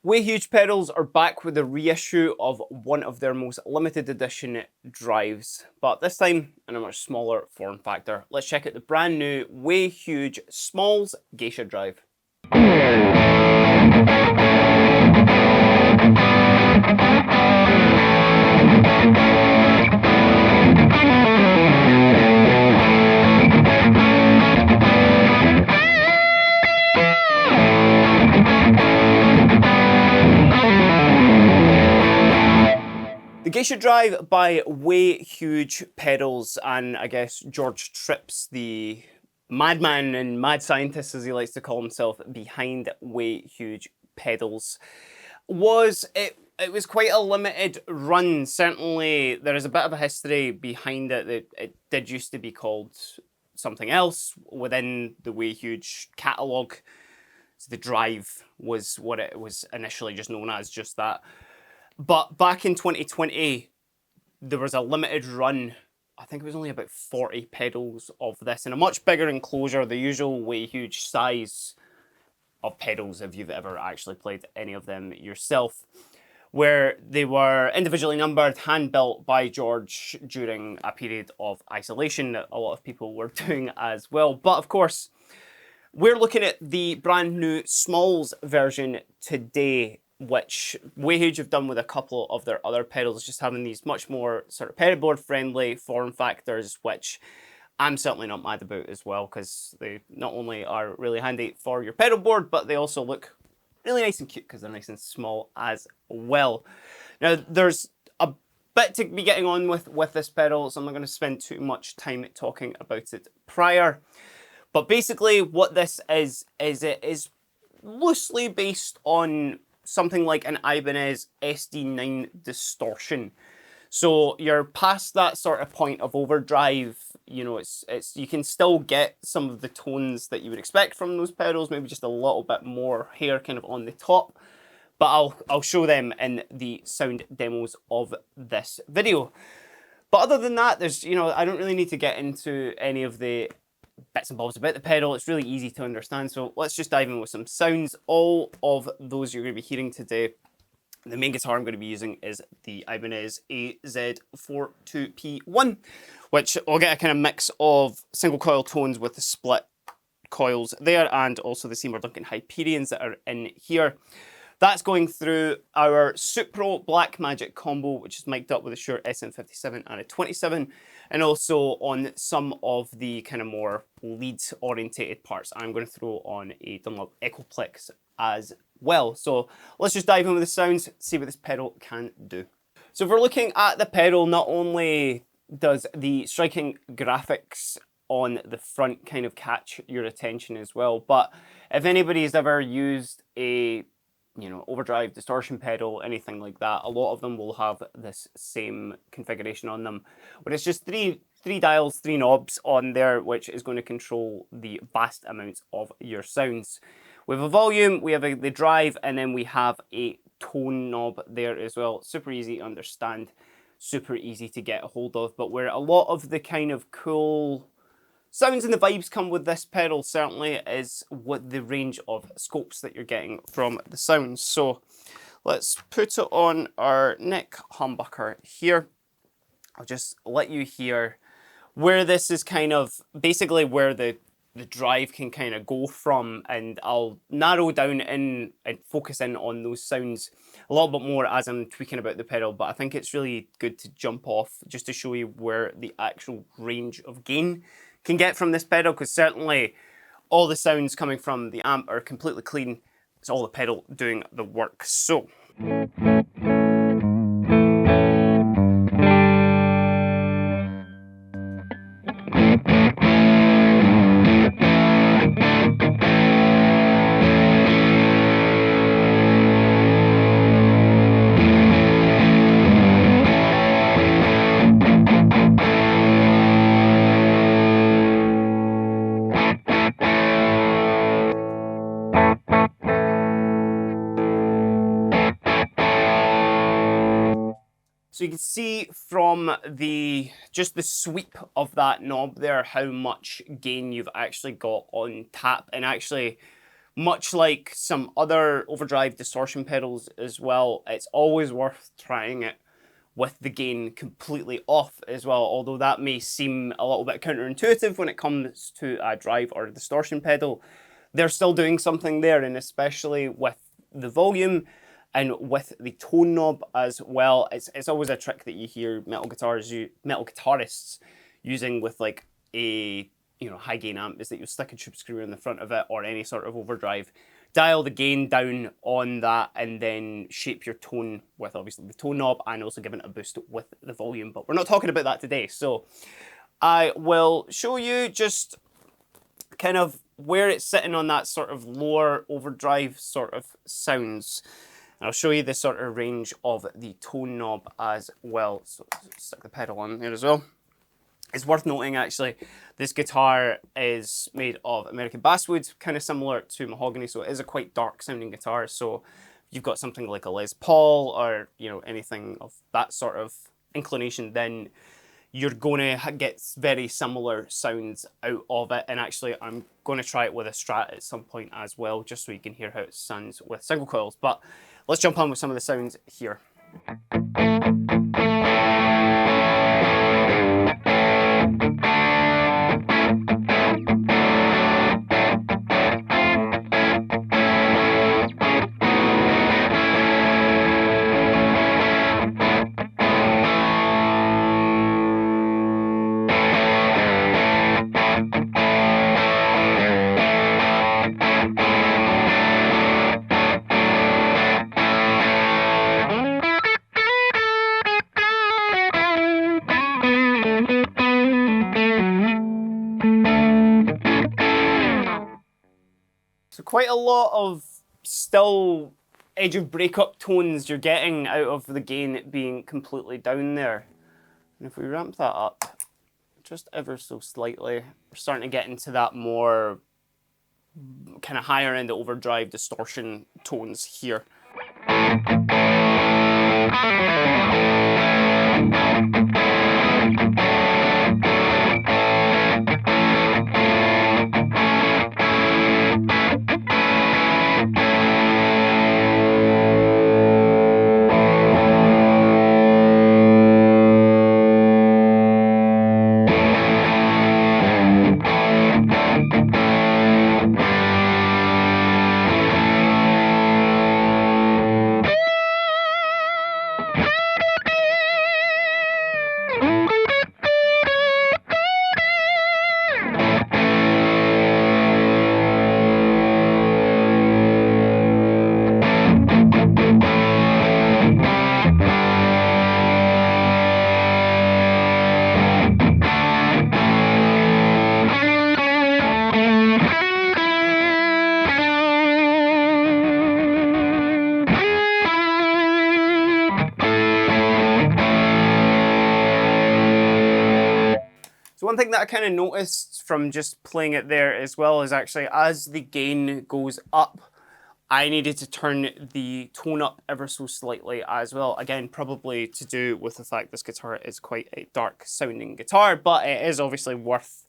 Way Huge pedals are back with a reissue of one of their most limited edition drives, but this time in a much smaller form factor. Let's check out the brand new Way Huge Smalls Geisha drive. The Geisha drive by Way Huge pedals, and I guess George Trips, the madman and mad scientist as he likes to call himself behind Way Huge pedals, it was quite a limited run. Certainly there is a bit of a history behind it that it did used to be called something else within the Way Huge catalogue. So the drive was what it was initially just known as, just that. But back in 2020, there was a limited run. I think it was only about 40 pedals of this in a much bigger enclosure, the usual Way Huge size of pedals if you've ever actually played any of them yourself, where they were individually numbered, hand-built by George during a period of isolation that a lot of people were doing as well. But of course, we're looking at the brand new Smalls version today, which Way Huge have done with a couple of their other pedals, just having these much more sort of pedalboard friendly form factors, which I'm certainly not mad about as well, because they not only are really handy for your pedalboard, but they also look really nice and cute because they're nice and small as well. Now, there's a bit to be getting on with this pedal, so I'm not going to spend too much time talking about it prior. But basically what this is it is loosely based on something like an Ibanez SD9 distortion. So you're past that sort of point of overdrive. You know, it's you can still get some of the tones that you would expect from those pedals, maybe just a little bit more hair kind of on the top. But I'll show them in the sound demos of this video. But other than that, there's, you know, I don't really need to get into any of the bits and bobs about the pedal. It's really easy to understand, so let's just dive in with some sounds. All of those you're going to be hearing today, the main guitar I'm going to be using is the Ibanez AZ42P1, which will get a kind of mix of single coil tones with the split coils there, and also the Seymour Duncan Hyperions that are in here. That's going through our Supro Blackmagic combo, which is mic'd up with a Shure SM57 and a 27, and also on some of the kind of more lead-orientated parts, I'm going to throw on a Dunlop Echoplex as well. So let's just dive in with the sounds, see what this pedal can do. So if we're looking at the pedal, not only does the striking graphics on the front kind of catch your attention as well, but if anybody's ever used a overdrive, distortion pedal, anything like that, a lot of them will have this same configuration on them, where it's just three dials, three knobs on there, which is going to control the vast amounts of your sounds. We have a volume, we have the drive, and then we have a tone knob there as well. Super easy to understand, super easy to get a hold of, but where a lot of the kind of cool sounds and the vibes come with this pedal certainly is what the range of scopes that you're getting from the sounds. So let's put it on our neck humbucker here. I'll just let you hear where this is kind of basically where the drive can kind of go from, and I'll narrow down in and focus in on those sounds a little bit more as I'm tweaking about the pedal, but I think it's really good to jump off just to show you where the actual range of gain can get from this pedal, because certainly all the sounds coming from the amp are completely clean. It's all the pedal doing the work. So So you can see from just the sweep of that knob there how much gain you've actually got on tap. And actually, Much like some other overdrive distortion pedals as well, it's always worth trying it with the gain completely off as well, although that may seem a little bit counterintuitive when it comes to a drive or a distortion pedal. They're still doing something there, and especially with the volume and with the tone knob as well. It's always a trick that you hear metal guitarists using with like a high gain amp, is that you stick a tube screw in the front of it or any sort of overdrive, dial the gain down on that, and then shape your tone with obviously the tone knob and also giving it a boost with the volume. But we're not talking about that today. So I will show you just kind of where it's sitting on that sort of lower overdrive sort of sounds. And I'll show you the sort of range of the tone knob as well. So stick the pedal on there as well. It's worth noting actually, this guitar is made of American basswood, kind of similar to mahogany, so it is a quite dark sounding guitar. So if you've got something like a Les Paul or anything of that sort of inclination, then you're going to get very similar sounds out of it. And actually, I'm going to try it with a Strat at some point as well, just so you can hear how it sounds with single coils. But let's jump on with some of the sounds here. So quite a lot of still edge of breakup tones you're getting out of the gain being completely down there. And if we ramp that up just ever so slightly, we're starting to get into that more kind of higher end overdrive distortion tones here. So one thing that I kind of noticed from just playing it there as well is actually as the gain goes up, I needed to turn the tone up ever so slightly as well. Again, probably to do with the fact this guitar is quite a dark sounding guitar, but it is obviously worth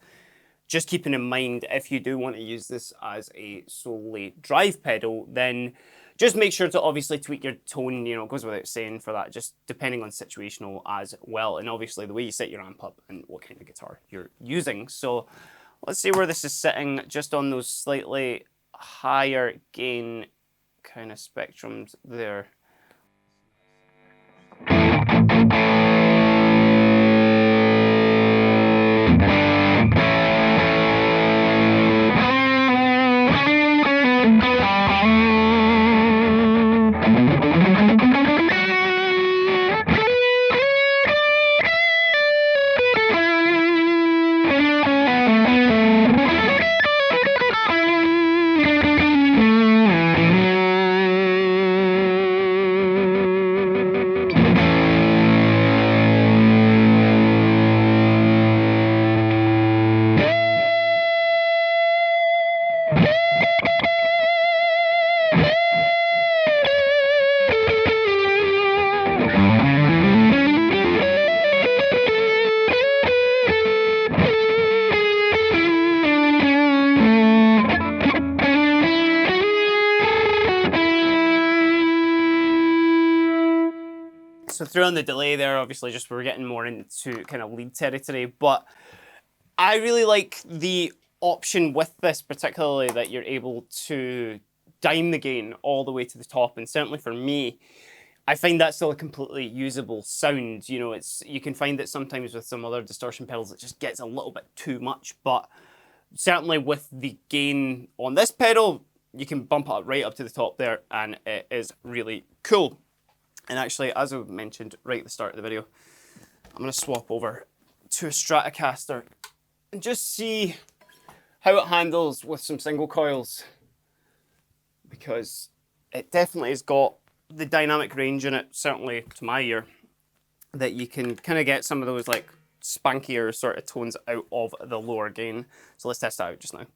just keeping in mind if you do want to use this as a solely drive pedal, then just make sure to obviously tweak your tone, it goes without saying for that, just depending on situational as well. And obviously the way you set your amp up and what kind of guitar you're using. So let's see where this is sitting just on those slightly higher gain kind of spectrums there. So through on the delay there, obviously just we're getting more into kind of lead territory, but I really like the option with this particularly that you're able to dime the gain all the way to the top, and certainly for me, I find that still a completely usable sound. You know, you can find that sometimes with some other distortion pedals it just gets a little bit too much, but certainly with the gain on this pedal, you can bump it right up to the top there, and it is really cool. And actually, as I mentioned right at the start of the video, I'm going to swap over to a Stratocaster and just see how it handles with some single coils, because it definitely has got the dynamic range in it, certainly to my ear, that you can kind of get some of those like spankier sort of tones out of the lower gain. So let's test that out just now.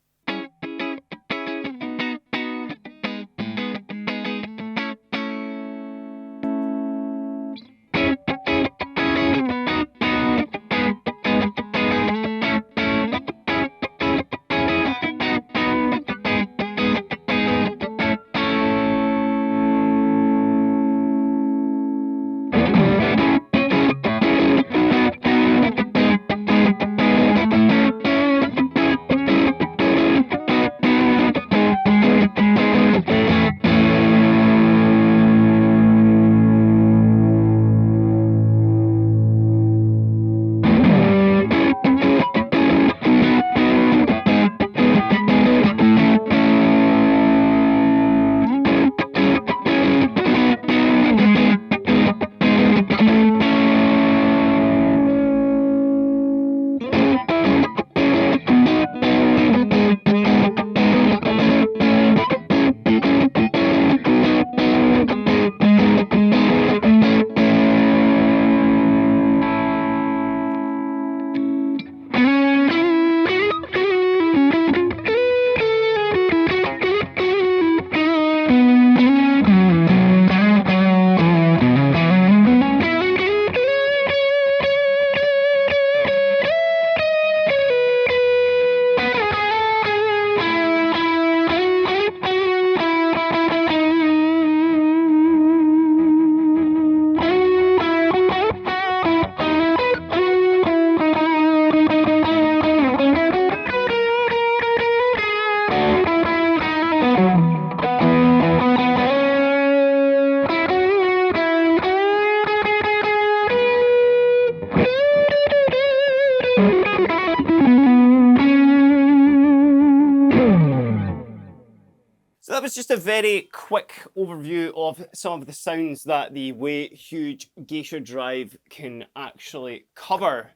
So that was just a very quick overview of some of the sounds that the Way Huge Geisha Drive can actually cover.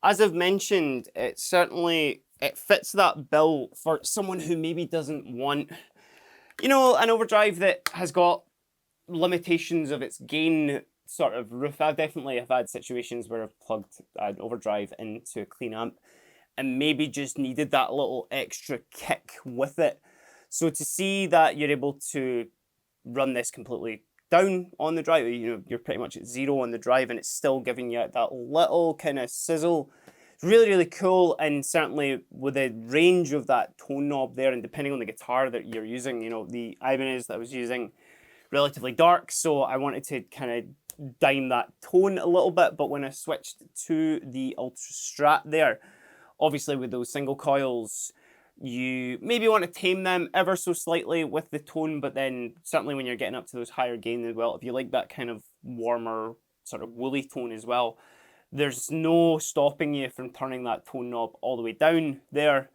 As I've mentioned, it fits that bill for someone who maybe doesn't want, you know, an overdrive that has got limitations of its gain sort of roof. I definitely have had situations where I've plugged an overdrive into a clean amp and maybe just needed that little extra kick with it. So to see that you're able to run this completely down on the drive, you know, you're pretty much at 0 on the drive and it's still giving you that little kind of sizzle. It's really, really cool, and certainly with the range of that tone knob there, and depending on the guitar that you're using, you know, the Ibanez that I was using, relatively dark, so I wanted to kind of dime that tone a little bit, but when I switched to the Ultra Strat there, obviously with those single coils, you maybe want to tame them ever so slightly with the tone, but then certainly when you're getting up to those higher gains as well, if you like that kind of warmer sort of woolly tone as well, there's no stopping you from turning that tone knob all the way down there.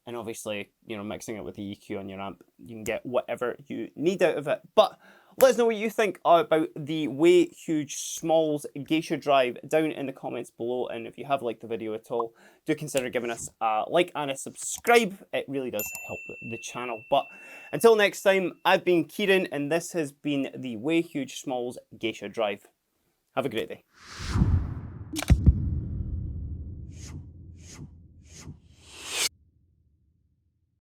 And obviously, you know, mixing it with the EQ on your amp, you can get whatever you need out of it. But let us know what you think about the Way Huge Smalls Geisha Drive down in the comments below. And if you have liked the video at all, do consider giving us a like and a subscribe. It really does help the channel. But until next time, I've been Kieran, and this has been the Way Huge Smalls Geisha Drive. Have a great day.